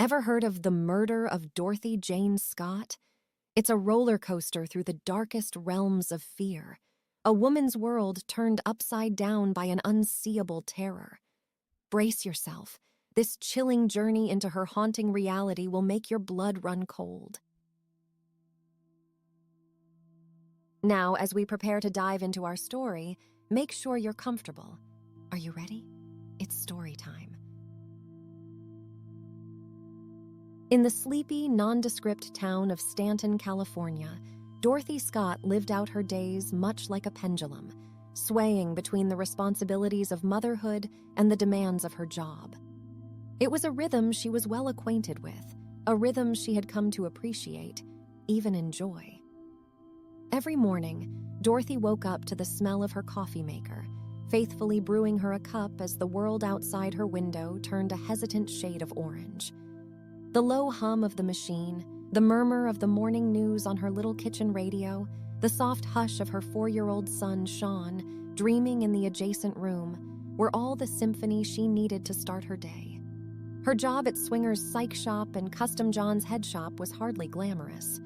Ever heard of The Murder of Dorothy Jane Scott? It's a roller coaster through the darkest realms of fear, a woman's world turned upside down by an unseeable terror. Brace yourself. This chilling journey into her haunting reality will make your blood run cold. Now, as we prepare to dive into our story, make sure you're comfortable. Are you ready? It's story time. In the sleepy, nondescript town of Stanton, California, Dorothy Scott lived out her days much like a pendulum, swaying between the responsibilities of motherhood and the demands of her job. It was a rhythm she was well acquainted with, a rhythm she had come to appreciate, even enjoy. Every morning, Dorothy woke up to the smell of her coffee maker, faithfully brewing her a cup as the world outside her window turned a hesitant shade of orange. The low hum of the machine, the murmur of the morning news on her little kitchen radio, the soft hush of her 4-year-old son, Sean, dreaming in the adjacent room, were all the symphony she needed to start her day. Her job at Swinger's Psych Shop and Custom John's Head Shop was hardly glamorous.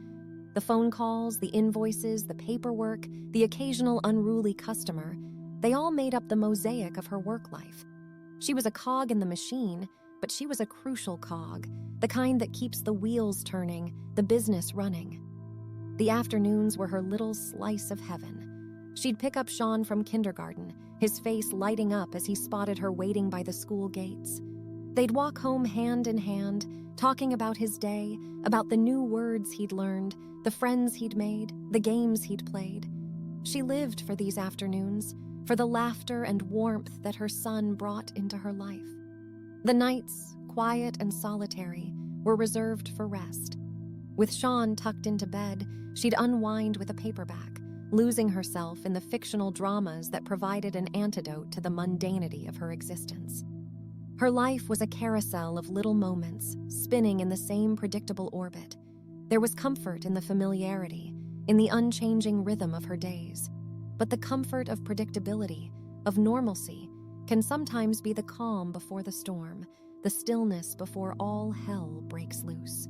The phone calls, the invoices, the paperwork, the occasional unruly customer, they all made up the mosaic of her work life. She was a cog in the machine, but she was a crucial cog, the kind that keeps the wheels turning, the business running. The afternoons were her little slice of heaven. She'd pick up Sean from kindergarten, his face lighting up as he spotted her waiting by the school gates. They'd walk home hand in hand, talking about his day, about the new words he'd learned, the friends he'd made, the games he'd played. She lived for these afternoons, for the laughter and warmth that her son brought into her life. The nights, quiet and solitary, were reserved for rest. With Sean tucked into bed, she'd unwind with a paperback, losing herself in the fictional dramas that provided an antidote to the mundanity of her existence. Her life was a carousel of little moments, spinning in the same predictable orbit. There was comfort in the familiarity, in the unchanging rhythm of her days. But the comfort of predictability, of normalcy, can sometimes be the calm before the storm, the stillness before all hell breaks loose.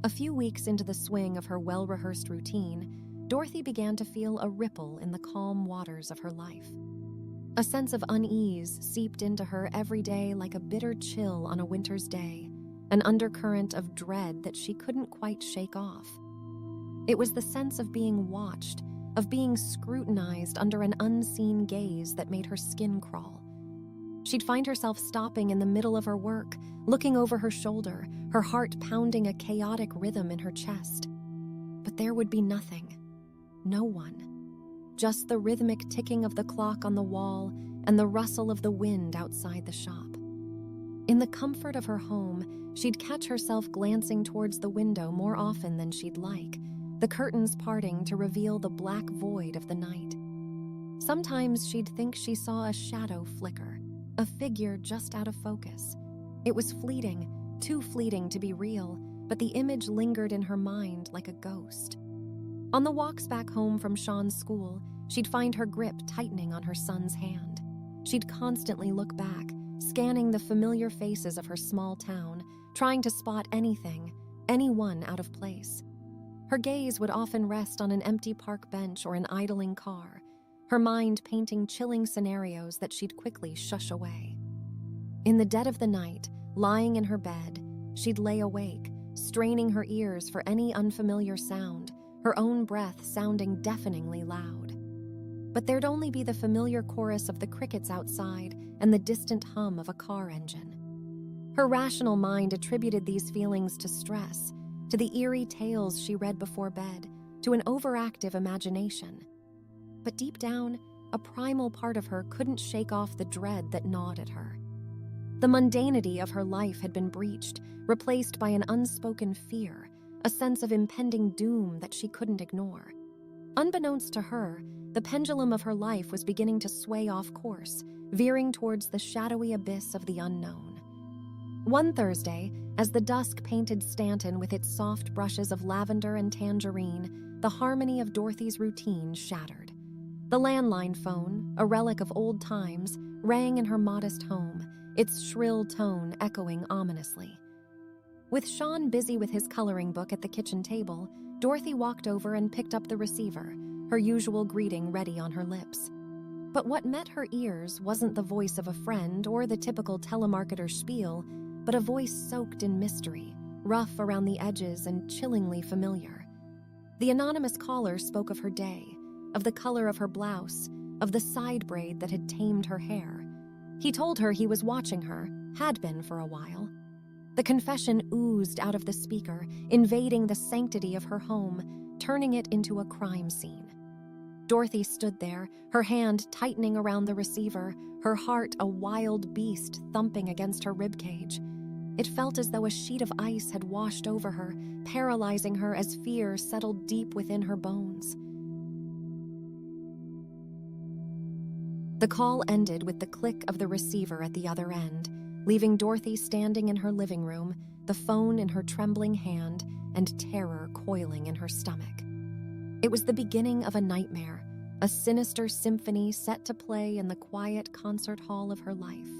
A few weeks into the swing of her well-rehearsed routine, Dorothy began to feel a ripple in the calm waters of her life. A sense of unease seeped into her every day like a bitter chill on a winter's day, an undercurrent of dread that she couldn't quite shake off. It was the sense of being watched, of being scrutinized under an unseen gaze that made her skin crawl. She'd find herself stopping in the middle of her work, looking over her shoulder, her heart pounding a chaotic rhythm in her chest. But there would be nothing, no one. Just the rhythmic ticking of the clock on the wall and the rustle of the wind outside the shop. In the comfort of her home, she'd catch herself glancing towards the window more often than she'd like, the curtains parting to reveal the black void of the night. Sometimes she'd think she saw a shadow flicker, a figure just out of focus. It was fleeting, too fleeting to be real, but the image lingered in her mind like a ghost. On the walks back home from Sean's school, she'd find her grip tightening on her son's hand. She'd constantly look back, scanning the familiar faces of her small town, trying to spot anything, anyone out of place. Her gaze would often rest on an empty park bench or an idling car, her mind painting chilling scenarios that she'd quickly shush away. In the dead of the night, lying in her bed, she'd lay awake, straining her ears for any unfamiliar sound, her own breath sounding deafeningly loud. But there'd only be the familiar chorus of the crickets outside and the distant hum of a car engine. Her rational mind attributed these feelings to stress, to the eerie tales she read before bed, to an overactive imagination. But deep down, a primal part of her couldn't shake off the dread that gnawed at her. The mundanity of her life had been breached, replaced by an unspoken fear, a sense of impending doom that she couldn't ignore. Unbeknownst to her, the pendulum of her life was beginning to sway off course, veering towards the shadowy abyss of the unknown. One Thursday, as the dusk painted Stanton with its soft brushes of lavender and tangerine, the harmony of Dorothy's routine shattered. The landline phone, a relic of old times, rang in her modest home, its shrill tone echoing ominously. With Sean busy with his coloring book at the kitchen table, Dorothy walked over and picked up the receiver, her usual greeting ready on her lips. But what met her ears wasn't the voice of a friend or the typical telemarketer spiel, but a voice soaked in mystery, rough around the edges and chillingly familiar. The anonymous caller spoke of her day, of the color of her blouse, of the side braid that had tamed her hair. He told her he was watching her, had been for a while. The confession oozed out of the speaker, invading the sanctity of her home, turning it into a crime scene. Dorothy stood there, her hand tightening around the receiver, her heart a wild beast thumping against her ribcage. It felt as though a sheet of ice had washed over her, paralyzing her as fear settled deep within her bones. The call ended with the click of the receiver at the other end, leaving Dorothy standing in her living room, the phone in her trembling hand, and terror coiling in her stomach. It was the beginning of a nightmare, a sinister symphony set to play in the quiet concert hall of her life.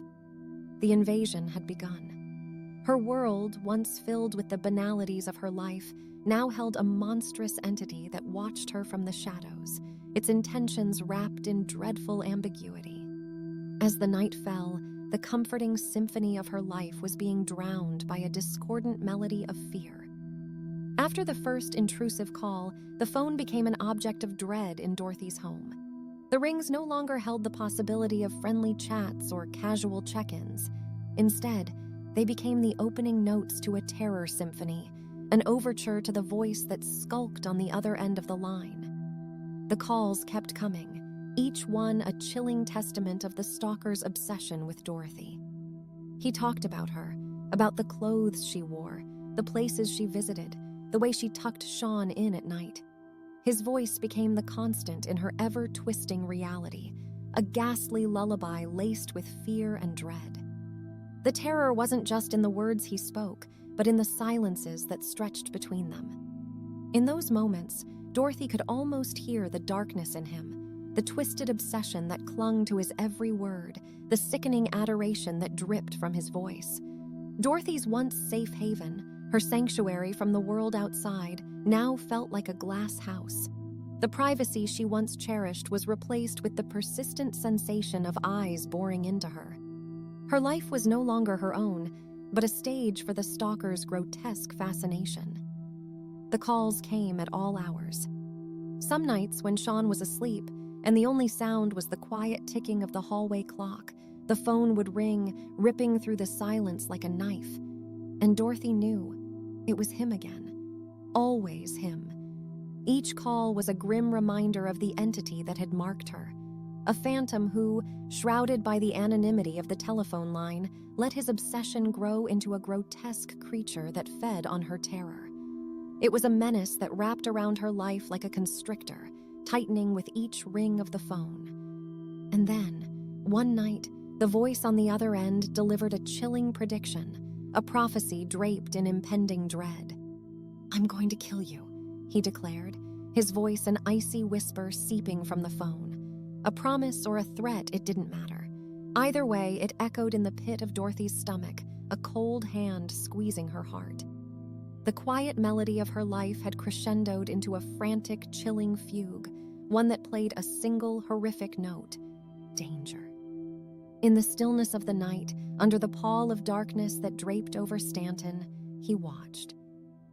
The invasion had begun. Her world, once filled with the banalities of her life, now held a monstrous entity that watched her from the shadows, its intentions wrapped in dreadful ambiguity. As the night fell, the comforting symphony of her life was being drowned by a discordant melody of fear. After the first intrusive call, the phone became an object of dread in Dorothy's home. The rings no longer held the possibility of friendly chats or casual check-ins. Instead, they became the opening notes to a terror symphony, an overture to the voice that skulked on the other end of the line. The calls kept coming, each one a chilling testament of the stalker's obsession with Dorothy. He talked about her, about the clothes she wore, the places she visited, the way she tucked Sean in at night. His voice became the constant in her ever-twisting reality, a ghastly lullaby laced with fear and dread. The terror wasn't just in the words he spoke, but in the silences that stretched between them. In those moments, Dorothy could almost hear the darkness in him, the twisted obsession that clung to his every word, the sickening adoration that dripped from his voice. Dorothy's once safe haven, her sanctuary from the world outside, now felt like a glass house. The privacy she once cherished was replaced with the persistent sensation of eyes boring into her. Her life was no longer her own, but a stage for the stalker's grotesque fascination. The calls came at all hours. Some nights when Sean was asleep, and the only sound was the quiet ticking of the hallway clock, the phone would ring, ripping through the silence like a knife. And Dorothy knew it was him again. Always him. Each call was a grim reminder of the entity that had marked her. A phantom who, shrouded by the anonymity of the telephone line, let his obsession grow into a grotesque creature that fed on her terror. It was a menace that wrapped around her life like a constrictor, tightening with each ring of the phone. And then, one night, the voice on the other end delivered a chilling prediction, a prophecy draped in impending dread. "I'm going to kill you," he declared, his voice an icy whisper seeping from the phone. A promise or a threat, it didn't matter. Either way, it echoed in the pit of Dorothy's stomach, a cold hand squeezing her heart. The quiet melody of her life had crescendoed into a frantic, chilling fugue, one that played a single horrific note: danger. In the stillness of the night, under the pall of darkness that draped over Stanton, he watched.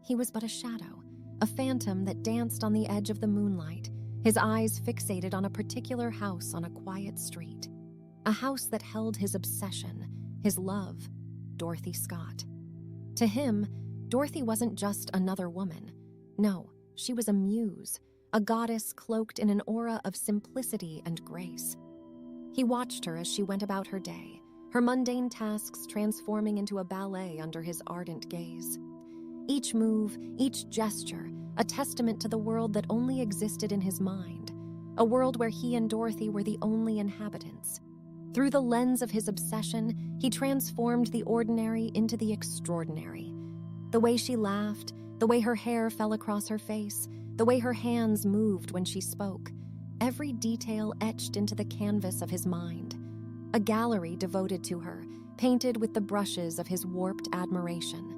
He was but a shadow, a phantom that danced on the edge of the moonlight, his eyes fixated on a particular house on a quiet street. A house that held his obsession, his love, Dorothy Scott. To him, Dorothy wasn't just another woman. No, she was a muse, a goddess cloaked in an aura of simplicity and grace. He watched her as she went about her day, her mundane tasks transforming into a ballet under his ardent gaze. Each move, each gesture, a testament to the world that only existed in his mind, a world where he and Dorothy were the only inhabitants. Through the lens of his obsession, he transformed the ordinary into the extraordinary. The way she laughed, the way her hair fell across her face, the way her hands moved when she spoke, every detail etched into the canvas of his mind. A gallery devoted to her, painted with the brushes of his warped admiration.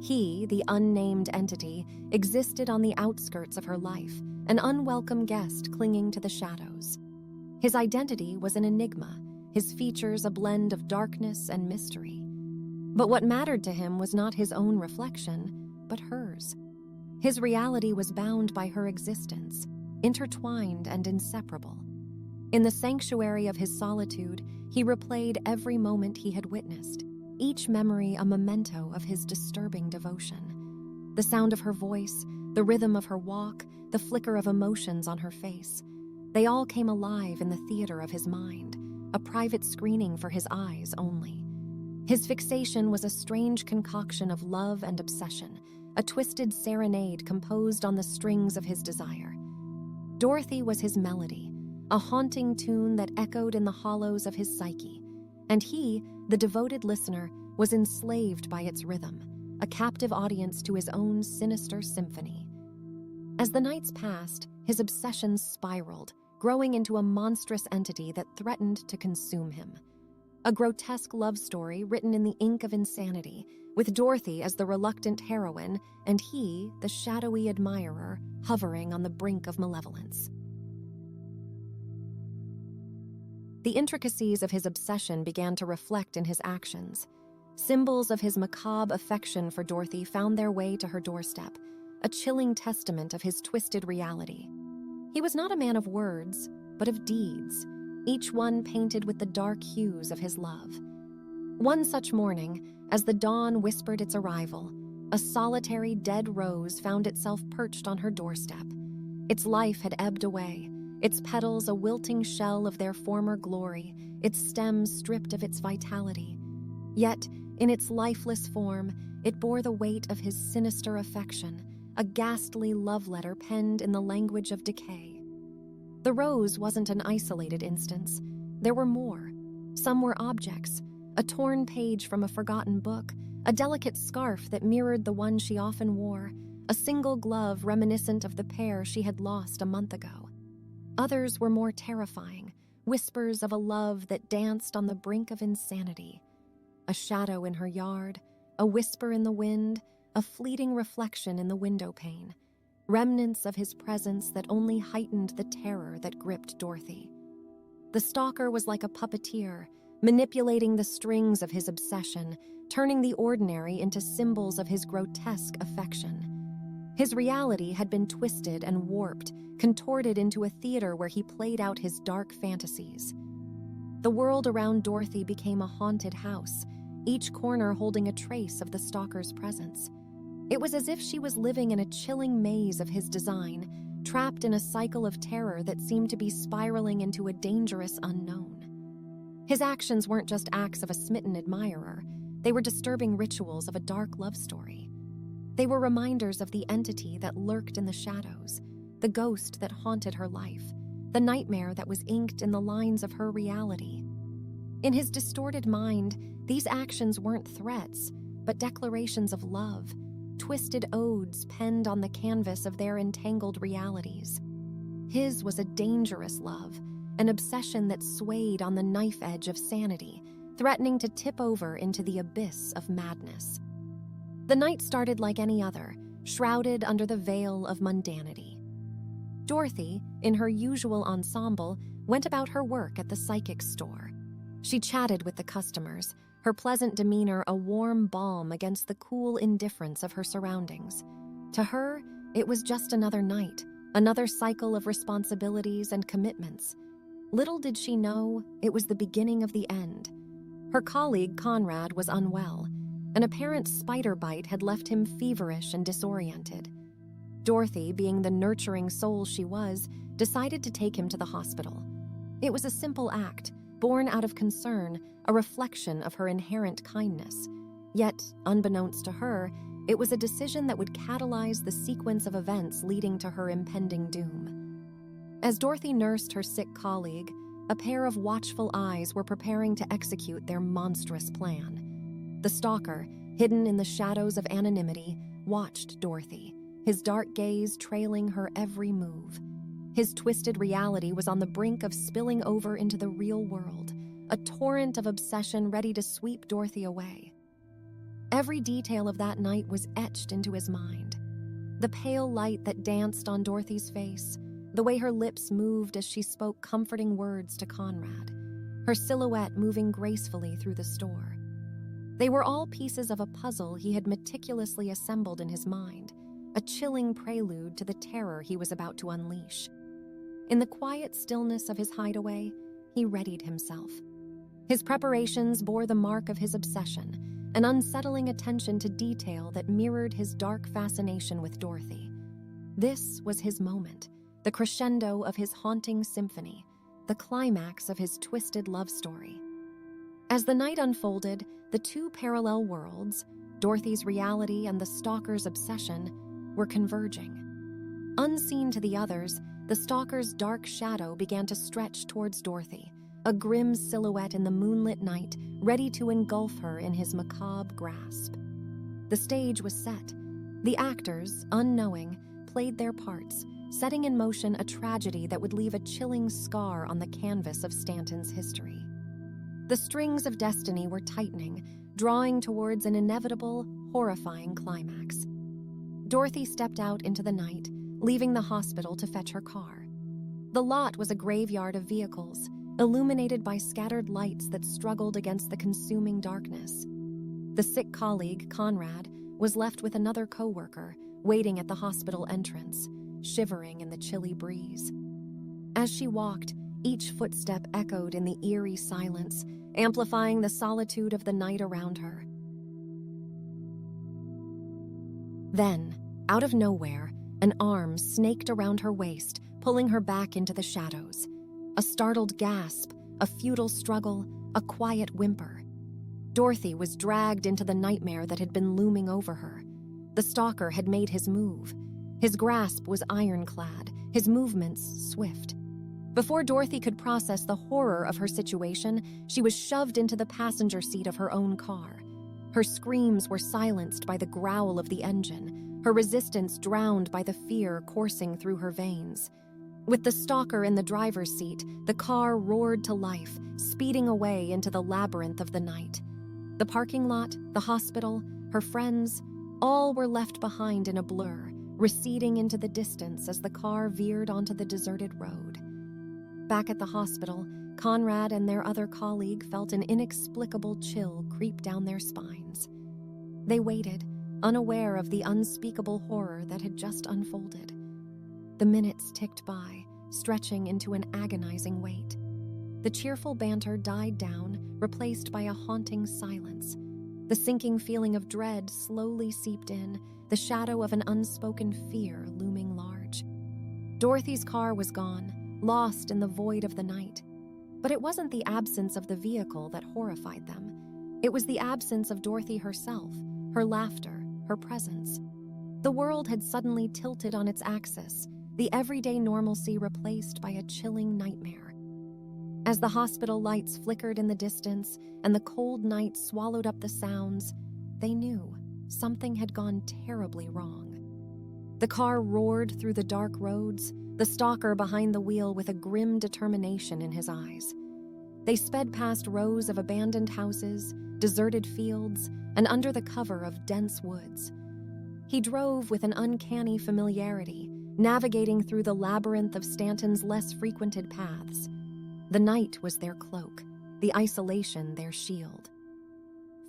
He, the unnamed entity, existed on the outskirts of her life, an unwelcome guest clinging to the shadows. His identity was an enigma, his features a blend of darkness and mystery. But what mattered to him was not his own reflection, but hers. His reality was bound by her existence, intertwined and inseparable. In the sanctuary of his solitude, he replayed every moment he had witnessed, each memory a memento of his disturbing devotion. The sound of her voice, the rhythm of her walk, the flicker of emotions on her face, they all came alive in the theater of his mind, a private screening for his eyes only. His fixation was a strange concoction of love and obsession, a twisted serenade composed on the strings of his desire. Dorothy was his melody, a haunting tune that echoed in the hollows of his psyche, and he, the devoted listener, was enslaved by its rhythm, a captive audience to his own sinister symphony. As the nights passed, his obsessions spiraled, growing into a monstrous entity that threatened to consume him. A grotesque love story written in the ink of insanity, with Dorothy as the reluctant heroine and he, the shadowy admirer, hovering on the brink of malevolence. The intricacies of his obsession began to reflect in his actions. Symbols of his macabre affection for Dorothy found their way to her doorstep, a chilling testament of his twisted reality. He was not a man of words, but of deeds, each one painted with the dark hues of his love. One such morning, as the dawn whispered its arrival, a solitary dead rose found itself perched on her doorstep. Its life had ebbed away, its petals a wilting shell of their former glory, its stems stripped of its vitality. Yet, in its lifeless form, it bore the weight of his sinister affection, a ghastly love letter penned in the language of decay. The rose wasn't an isolated instance. There were more. Some were objects, a torn page from a forgotten book, a delicate scarf that mirrored the one she often wore, a single glove reminiscent of the pair she had lost a month ago. Others were more terrifying, whispers of a love that danced on the brink of insanity. A shadow in her yard, a whisper in the wind, a fleeting reflection in the window pane, remnants of his presence that only heightened the terror that gripped Dorothy. The stalker was like a puppeteer, manipulating the strings of his obsession, turning the ordinary into symbols of his grotesque affection. His reality had been twisted and warped, contorted into a theater where he played out his dark fantasies. The world around Dorothy became a haunted house, each corner holding a trace of the stalker's presence. It was as if she was living in a chilling maze of his design, trapped in a cycle of terror that seemed to be spiraling into a dangerous unknown. His actions weren't just acts of a smitten admirer, they were disturbing rituals of a dark love story. They were reminders of the entity that lurked in the shadows, the ghost that haunted her life, the nightmare that was inked in the lines of her reality. In his distorted mind, these actions weren't threats, but declarations of love, twisted odes penned on the canvas of their entangled realities. His was a dangerous love, an obsession that swayed on the knife edge of sanity, threatening to tip over into the abyss of madness. The night started like any other, shrouded under the veil of mundanity. Dorothy, in her usual ensemble, went about her work at the psychic store. She chatted with the customers, her pleasant demeanor a warm balm against the cool indifference of her surroundings. To her, it was just another night, another cycle of responsibilities and commitments. Little did she know, it was the beginning of the end. Her colleague, Conrad, was unwell. An apparent spider bite had left him feverish and disoriented. Dorothy, being the nurturing soul she was, decided to take him to the hospital. It was a simple act, born out of concern, a reflection of her inherent kindness. Yet, unbeknownst to her, it was a decision that would catalyze the sequence of events leading to her impending doom. As Dorothy nursed her sick colleague, a pair of watchful eyes were preparing to execute their monstrous plan. The stalker, hidden in the shadows of anonymity, watched Dorothy, his dark gaze trailing her every move. His twisted reality was on the brink of spilling over into the real world, a torrent of obsession ready to sweep Dorothy away. Every detail of that night was etched into his mind. The pale light that danced on Dorothy's face, the way her lips moved as she spoke comforting words to Conrad, her silhouette moving gracefully through the store. They were all pieces of a puzzle he had meticulously assembled in his mind, a chilling prelude to the terror he was about to unleash. In the quiet stillness of his hideaway, he readied himself. His preparations bore the mark of his obsession, an unsettling attention to detail that mirrored his dark fascination with Dorothy. This was his moment, the crescendo of his haunting symphony, the climax of his twisted love story. As the night unfolded, the two parallel worlds, Dorothy's reality and the stalker's obsession, were converging. Unseen to the others, the stalker's dark shadow began to stretch towards Dorothy, a grim silhouette in the moonlit night, ready to engulf her in his macabre grasp. The stage was set. The actors, unknowing, played their parts, setting in motion a tragedy that would leave a chilling scar on the canvas of Stanton's history. The strings of destiny were tightening, drawing towards an inevitable, horrifying climax. Dorothy stepped out into the night, leaving the hospital to fetch her car. The lot was a graveyard of vehicles, illuminated by scattered lights that struggled against the consuming darkness. The sick colleague, Conrad, was left with another co-worker, waiting at the hospital entrance, shivering in the chilly breeze. As she walked, each footstep echoed in the eerie silence, amplifying the solitude of the night around her. Then, out of nowhere, an arm snaked around her waist, pulling her back into the shadows. A startled gasp, a futile struggle, a quiet whimper. Dorothy was dragged into the nightmare that had been looming over her. The stalker had made his move. His grasp was ironclad, his movements swift. Before Dorothy could process the horror of her situation, she was shoved into the passenger seat of her own car. Her screams were silenced by the growl of the engine, her resistance drowned by the fear coursing through her veins. With the stalker in the driver's seat, the car roared to life, speeding away into the labyrinth of the night. The parking lot, the hospital, her friends, all were left behind in a blur, receding into the distance as the car veered onto the deserted road. Back at the hospital, Conrad and their other colleague felt an inexplicable chill creep down their spines. They waited, unaware of the unspeakable horror that had just unfolded. The minutes ticked by, stretching into an agonizing wait. The cheerful banter died down, replaced by a haunting silence. The sinking feeling of dread slowly seeped in, the shadow of an unspoken fear looming large. Dorothy's car was gone, lost in the void of the night. But it wasn't the absence of the vehicle that horrified them. It was the absence of Dorothy herself, her laughter, her presence. The world had suddenly tilted on its axis, the everyday normalcy replaced by a chilling nightmare. As the hospital lights flickered in the distance and the cold night swallowed up the sounds, they knew something had gone terribly wrong. The car roared through the dark roads, the stalker behind the wheel with a grim determination in his eyes. They sped past rows of abandoned houses, deserted fields, and under the cover of dense woods. He drove with an uncanny familiarity, navigating through the labyrinth of Stanton's less frequented paths. The night was their cloak, the isolation their shield.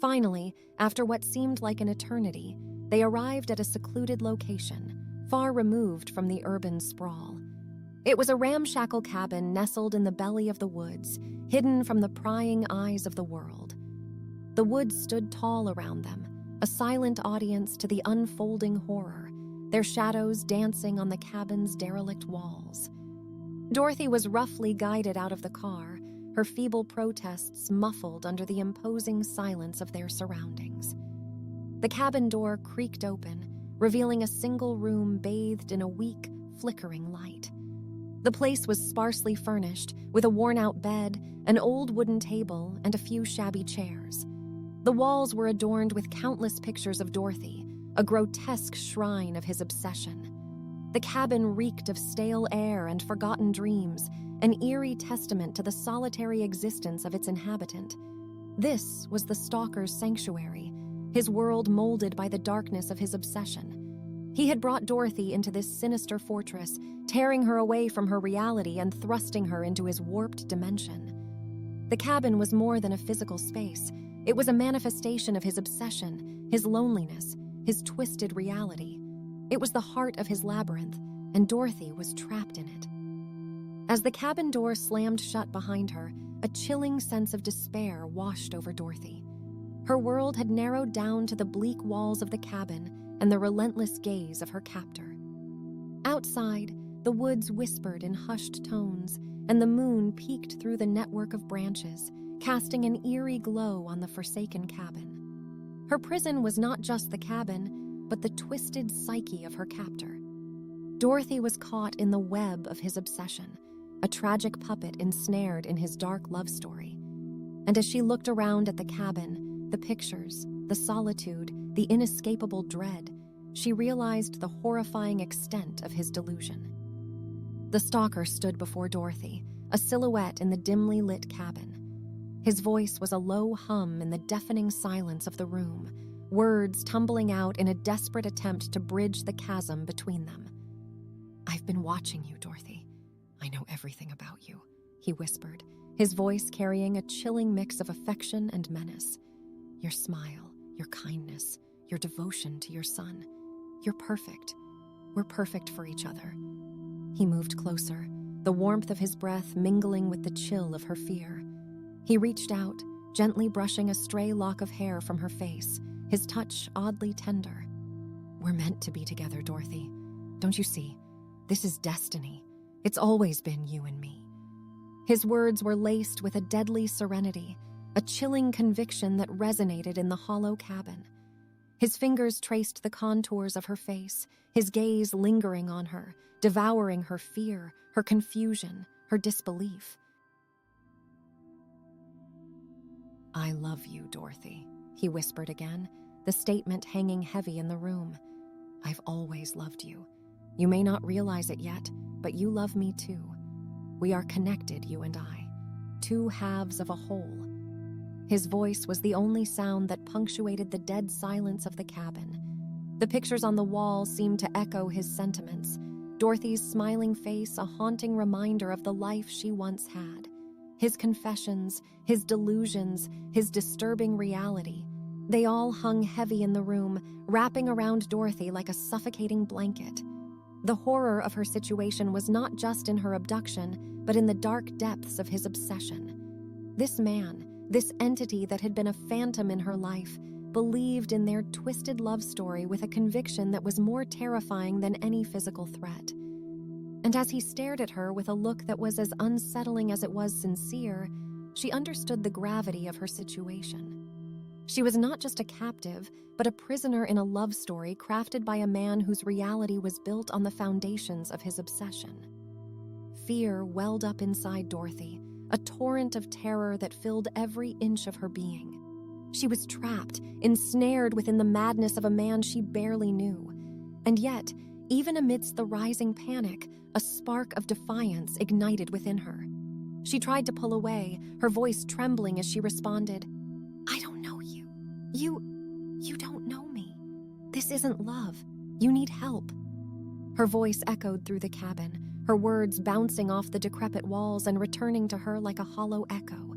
Finally, after what seemed like an eternity, they arrived at a secluded location, far removed from the urban sprawl. It was a ramshackle cabin nestled in the belly of the woods, hidden from the prying eyes of the world. The woods stood tall around them, a silent audience to the unfolding horror, their shadows dancing on the cabin's derelict walls. Dorothy was roughly guided out of the car, her feeble protests muffled under the imposing silence of their surroundings. The cabin door creaked open, revealing a single room bathed in a weak, flickering light. The place was sparsely furnished, with a worn-out bed, an old wooden table, and a few shabby chairs. The walls were adorned with countless pictures of Dorothy, a grotesque shrine of his obsession. The cabin reeked of stale air and forgotten dreams, an eerie testament to the solitary existence of its inhabitant. This was the stalker's sanctuary, his world molded by the darkness of his obsession. He had brought Dorothy into this sinister fortress, tearing her away from her reality and thrusting her into his warped dimension. The cabin was more than a physical space. It was a manifestation of his obsession, his loneliness, his twisted reality. It was the heart of his labyrinth, and Dorothy was trapped in it. As the cabin door slammed shut behind her, a chilling sense of despair washed over Dorothy. Her world had narrowed down to the bleak walls of the cabin and the relentless gaze of her captor. Outside, the woods whispered in hushed tones, and the moon peeked through the network of branches, casting an eerie glow on the forsaken cabin. Her prison was not just the cabin, but the twisted psyche of her captor. Dorothy was caught in the web of his obsession, a tragic puppet ensnared in his dark love story. And as she looked around at the cabin, the pictures, the solitude, the inescapable dread, she realized the horrifying extent of his delusion. The stalker stood before Dorothy, a silhouette in the dimly lit cabin. His voice was a low hum in the deafening silence of the room, words tumbling out in a desperate attempt to bridge the chasm between them. "I've been watching you, Dorothy. I know everything about you," he whispered, his voice carrying a chilling mix of affection and menace. "Your smile, your kindness, your devotion to your son. You're perfect. We're perfect for each other." He moved closer, the warmth of his breath mingling with the chill of her fear. He reached out, gently brushing a stray lock of hair from her face, his touch oddly tender. "We're meant to be together, Dorothy. Don't you see? This is destiny. It's always been you and me." His words were laced with a deadly serenity, a chilling conviction that resonated in the hollow cabin. His fingers traced the contours of her face, his gaze lingering on her, devouring her fear, her confusion, her disbelief. "I love you, Dorothy," he whispered again, the statement hanging heavy in the room. "I've always loved you. You may not realize it yet, but you love me too. We are connected, you and I, two halves of a whole." His voice was the only sound that punctuated the dead silence of the cabin. The pictures on the wall seemed to echo his sentiments, Dorothy's smiling face a haunting reminder of the life she once had. His confessions, his delusions, his disturbing reality, they all hung heavy in the room, wrapping around Dorothy like a suffocating blanket. The horror of her situation was not just in her abduction, but in the dark depths of his obsession. This man, this entity that had been a phantom in her life, believed in their twisted love story with a conviction that was more terrifying than any physical threat. And as he stared at her with a look that was as unsettling as it was sincere, she understood the gravity of her situation. She was not just a captive, but a prisoner in a love story crafted by a man whose reality was built on the foundations of his obsession. Fear welled up inside Dorothy, a torrent of terror that filled every inch of her being. She was trapped, ensnared within the madness of a man she barely knew. And yet, even amidst the rising panic, a spark of defiance ignited within her. She tried to pull away, her voice trembling as she responded, "I don't know you. You don't know me. This isn't love. You need help." Her voice echoed through the cabin, her words bouncing off the decrepit walls and returning to her like a hollow echo.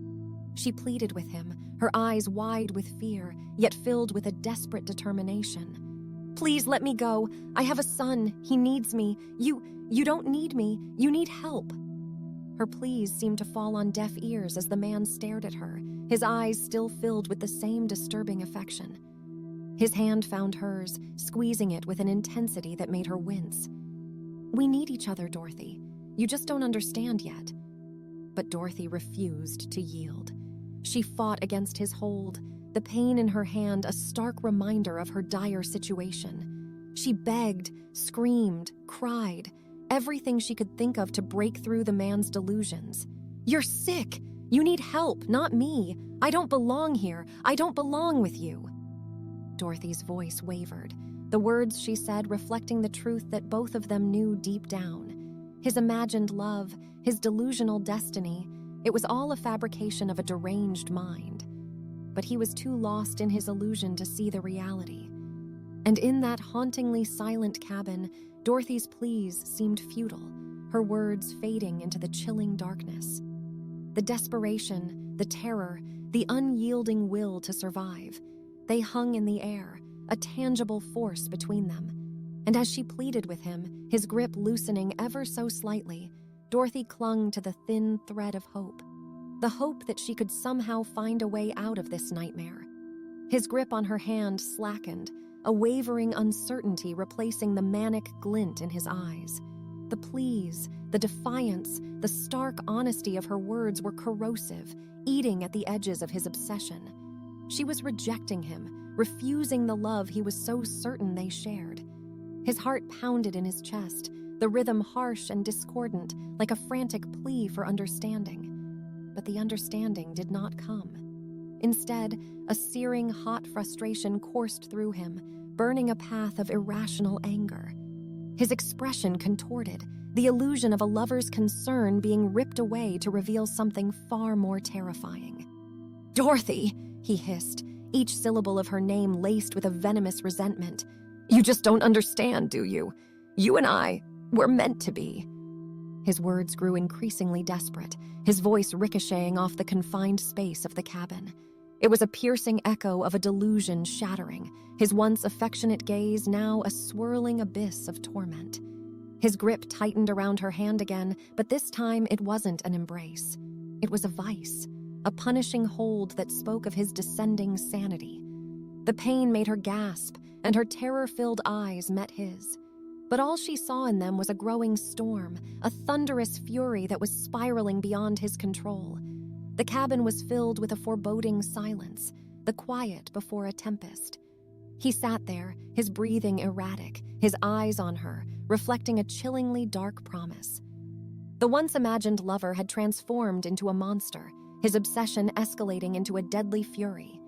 She pleaded with him, her eyes wide with fear, yet filled with a desperate determination. "Please let me go. I have a son. He needs me. You don't need me. You need help." Her pleas seemed to fall on deaf ears as the man stared at her, his eyes still filled with the same disturbing affection. His hand found hers, squeezing it with an intensity that made her wince. "We need each other, Dorothy. You just don't understand yet." But Dorothy refused to yield. She fought against his hold, the pain in her hand a stark reminder of her dire situation. She begged, screamed, cried, everything she could think of to break through the man's delusions. "You're sick! You need help, not me! I don't belong here! I don't belong with you!" Dorothy's voice wavered, the words she said reflecting the truth that both of them knew deep down. His imagined love, his delusional destiny, it was all a fabrication of a deranged mind. but he was too lost in his illusion to see the reality. And in that hauntingly silent cabin, Dorothy's pleas seemed futile, her words fading into the chilling darkness. The desperation, the terror, the unyielding will to survive, they hung in the air, a tangible force between them. And as she pleaded with him, his grip loosening ever so slightly, Dorothy clung to the thin thread of hope. The hope that she could somehow find a way out of this nightmare. His grip on her hand slackened, a wavering uncertainty replacing the manic glint in his eyes. The pleas, the defiance, the stark honesty of her words were corrosive, eating at the edges of his obsession. She was rejecting him, refusing the love he was so certain they shared. His heart pounded in his chest, the rhythm harsh and discordant, like a frantic plea for understanding. But the understanding did not come. Instead, a searing, hot frustration coursed through him, burning a path of irrational anger. His expression contorted, the illusion of a lover's concern being ripped away to reveal something far more terrifying. "Dorothy!" he hissed, each syllable of her name laced with a venomous resentment. "You just don't understand, do you? You and I, we're meant to be." His words grew increasingly desperate, his voice ricocheting off the confined space of the cabin. It was a piercing echo of a delusion shattering, his once affectionate gaze now a swirling abyss of torment. His grip tightened around her hand again, but this time it wasn't an embrace. It was a vice, a punishing hold that spoke of his descending sanity. The pain made her gasp, and her terror-filled eyes met his. But all she saw in them was a growing storm, a thunderous fury that was spiraling beyond his control. The cabin was filled with a foreboding silence, the quiet before a tempest. He sat there, his breathing erratic, his eyes on her, reflecting a chillingly dark promise. The once-imagined lover had transformed into a monster, his obsession escalating into a deadly fury.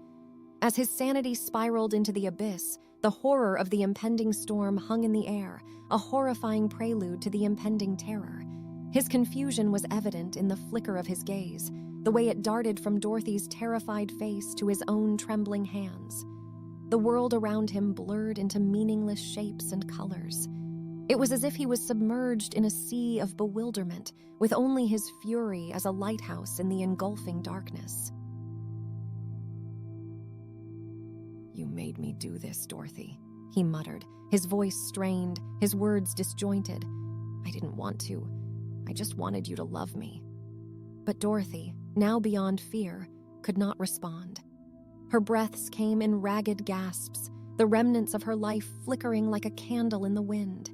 As his sanity spiraled into the abyss, the horror of the impending storm hung in the air, a horrifying prelude to the impending terror. His confusion was evident in the flicker of his gaze, the way it darted from Dorothy's terrified face to his own trembling hands. The world around him blurred into meaningless shapes and colors. It was as if he was submerged in a sea of bewilderment, with only his fury as a lighthouse in the engulfing darkness. "You made me do this, Dorothy," he muttered, his voice strained, his words disjointed. "I didn't want to. I just wanted you to love me." But Dorothy, now beyond fear, could not respond. Her breaths came in ragged gasps, the remnants of her life flickering like a candle in the wind.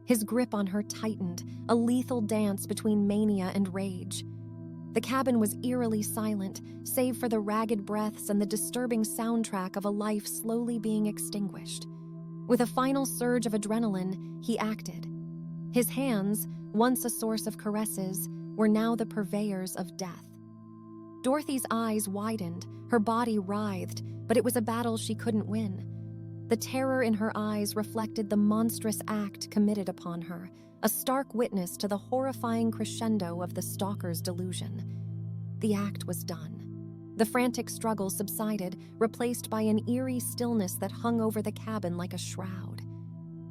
His grip on her tightened, a lethal dance between mania and rage. The cabin was eerily silent, save for the ragged breaths and the disturbing soundtrack of a life slowly being extinguished. With a final surge of adrenaline, he acted. His hands, once a source of caresses, were now the purveyors of death. Dorothy's eyes widened, her body writhed, but it was a battle she couldn't win. The terror in her eyes reflected the monstrous act committed upon her, a stark witness to the horrifying crescendo of the stalker's delusion. The act was done. The frantic struggle subsided, replaced by an eerie stillness that hung over the cabin like a shroud.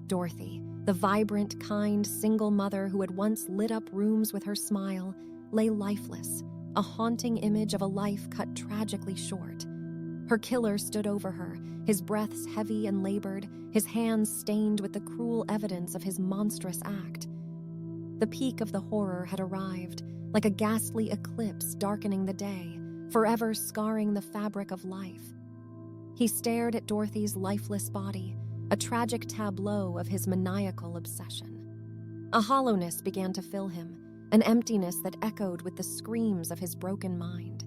Dorothy, the vibrant, kind, single mother who had once lit up rooms with her smile, lay lifeless, a haunting image of a life cut tragically short. Her killer stood over her, his breaths heavy and labored, his hands stained with the cruel evidence of his monstrous act. The peak of the horror had arrived, like a ghastly eclipse darkening the day, forever scarring the fabric of life. He stared at Dorothy's lifeless body, a tragic tableau of his maniacal obsession. A hollowness began to fill him, an emptiness that echoed with the screams of his broken mind.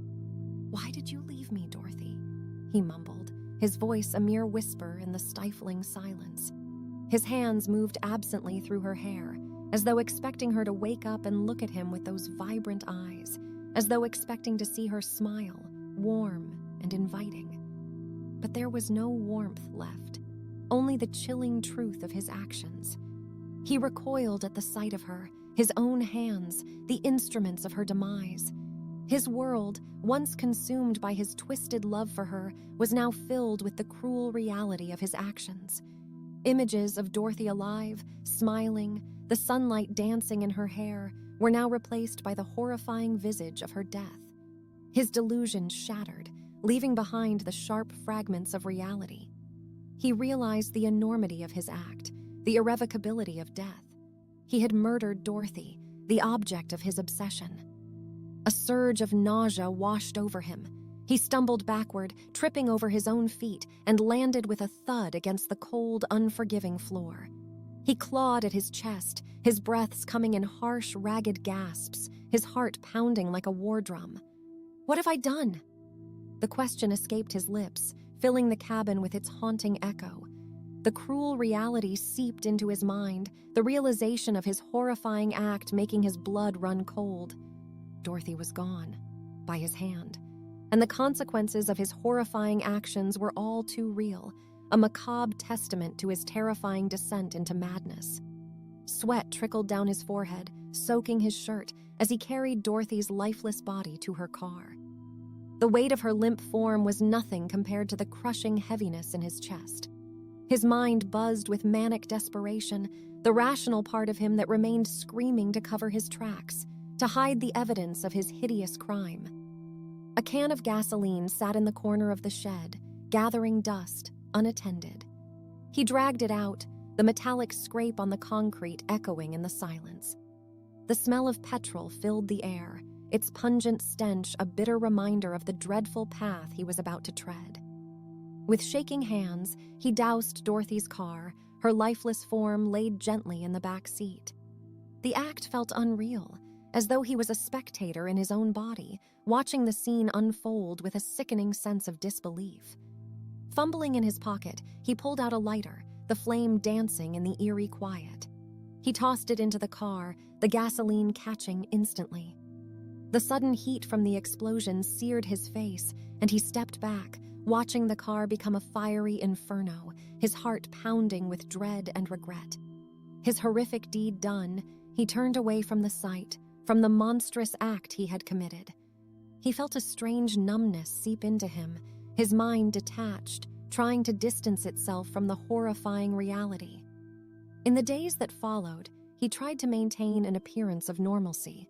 "Why did you leave me, Dorothy?" he mumbled, his voice a mere whisper in the stifling silence. His hands moved absently through her hair, as though expecting her to wake up and look at him with those vibrant eyes, as though expecting to see her smile, warm and inviting. But there was no warmth left, only the chilling truth of his actions. He recoiled at the sight of her, his own hands, the instruments of her demise. His world, once consumed by his twisted love for her, was now filled with the cruel reality of his actions. Images of Dorothy alive, smiling, the sunlight dancing in her hair, were now replaced by the horrifying visage of her death. His delusion shattered, leaving behind the sharp fragments of reality. He realized the enormity of his act, the irrevocability of death. He had murdered Dorothy, the object of his obsession. A surge of nausea washed over him. He stumbled backward, tripping over his own feet, and landed with a thud against the cold, unforgiving floor. He clawed at his chest, his breaths coming in harsh, ragged gasps, his heart pounding like a war drum. What have I done? The question escaped his lips, filling the cabin with its haunting echo. The cruel reality seeped into his mind, the realization of his horrifying act making his blood run cold. Dorothy was gone, by his hand, and the consequences of his horrifying actions were all too real, a macabre testament to his terrifying descent into madness. Sweat trickled down his forehead, soaking his shirt as he carried Dorothy's lifeless body to her car. The weight of her limp form was nothing compared to the crushing heaviness in his chest. His mind buzzed with manic desperation, the rational part of him that remained screaming to cover his tracks, to hide the evidence of his hideous crime. A can of gasoline sat in the corner of the shed, gathering dust, unattended. He dragged it out, the metallic scrape on the concrete echoing in the silence. The smell of petrol filled the air, its pungent stench a bitter reminder of the dreadful path he was about to tread. With shaking hands, he doused Dorothy's car, her lifeless form laid gently in the back seat. The act felt unreal, as though he was a spectator in his own body, watching the scene unfold with a sickening sense of disbelief. Fumbling in his pocket, he pulled out a lighter, the flame dancing in the eerie quiet. He tossed it into the car, the gasoline catching instantly. The sudden heat from the explosion seared his face, and he stepped back, watching the car become a fiery inferno, his heart pounding with dread and regret. His horrific deed done, he turned away from the sight, from the monstrous act he had committed. He felt a strange numbness seep into him, his mind detached, trying to distance itself from the horrifying reality. In the days that followed, he tried to maintain an appearance of normalcy.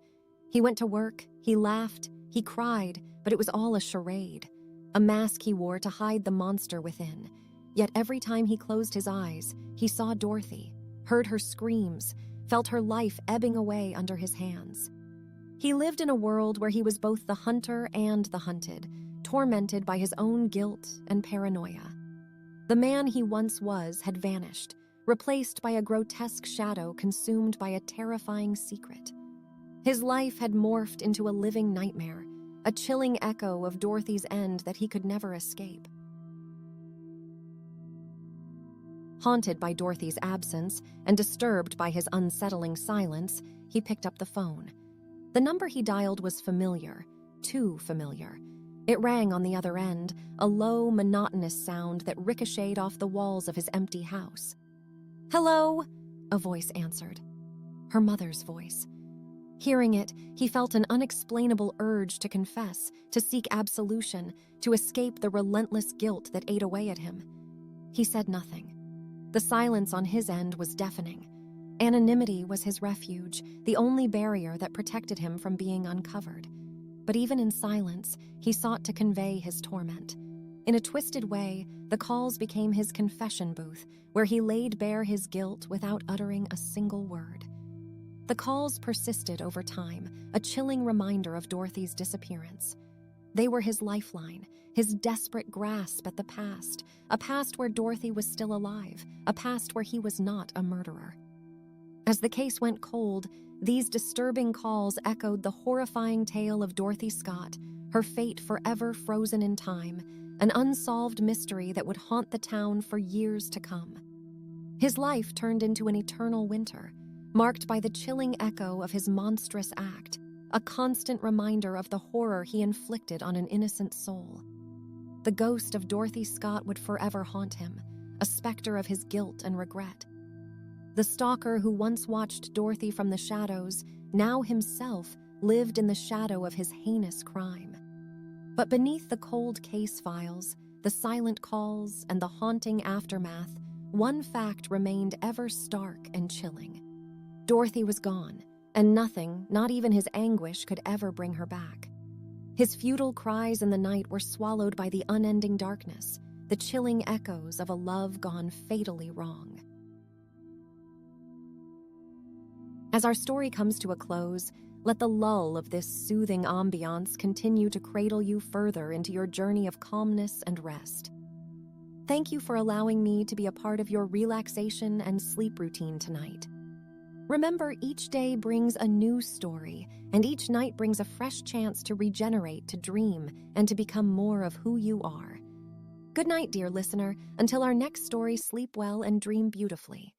He went to work, he laughed, he cried, but it was all a charade, a mask he wore to hide the monster within. Yet every time he closed his eyes, he saw Dorothy, heard her screams, felt her life ebbing away under his hands. He lived in a world where he was both the hunter and the hunted, tormented by his own guilt and paranoia. The man he once was had vanished, replaced by a grotesque shadow consumed by a terrifying secret. His life had morphed into a living nightmare, a chilling echo of Dorothy's end that he could never escape. Haunted by Dorothy's absence and disturbed by his unsettling silence, he picked up the phone. The number he dialed was familiar, too familiar. It rang on the other end, a low, monotonous sound that ricocheted off the walls of his empty house. "Hello," a voice answered. Her mother's voice. Hearing it, he felt an unexplainable urge to confess, to seek absolution, to escape the relentless guilt that ate away at him. He said nothing. The silence on his end was deafening. Anonymity was his refuge, the only barrier that protected him from being uncovered. But even in silence, he sought to convey his torment. In a twisted way, the calls became his confession booth, where he laid bare his guilt without uttering a single word. The calls persisted over time, a chilling reminder of Dorothy's disappearance. They were his lifeline, his desperate grasp at the past, a past where Dorothy was still alive, a past where he was not a murderer. As the case went cold, these disturbing calls echoed the horrifying tale of Dorothy Scott, her fate forever frozen in time, an unsolved mystery that would haunt the town for years to come. His life turned into an eternal winter, marked by the chilling echo of his monstrous act, a constant reminder of the horror he inflicted on an innocent soul. The ghost of Dorothy Scott would forever haunt him, a specter of his guilt and regret. The stalker who once watched Dorothy from the shadows, now himself lived in the shadow of his heinous crime. But beneath the cold case files, the silent calls, and the haunting aftermath, one fact remained ever stark and chilling. Dorothy was gone, and nothing, not even his anguish, could ever bring her back. His futile cries in the night were swallowed by the unending darkness, the chilling echoes of a love gone fatally wrong. As our story comes to a close, let the lull of this soothing ambiance continue to cradle you further into your journey of calmness and rest. Thank you for allowing me to be a part of your relaxation and sleep routine tonight. Remember, each day brings a new story, and each night brings a fresh chance to regenerate, to dream, and to become more of who you are. Good night, dear listener. Until our next story, sleep well and dream beautifully.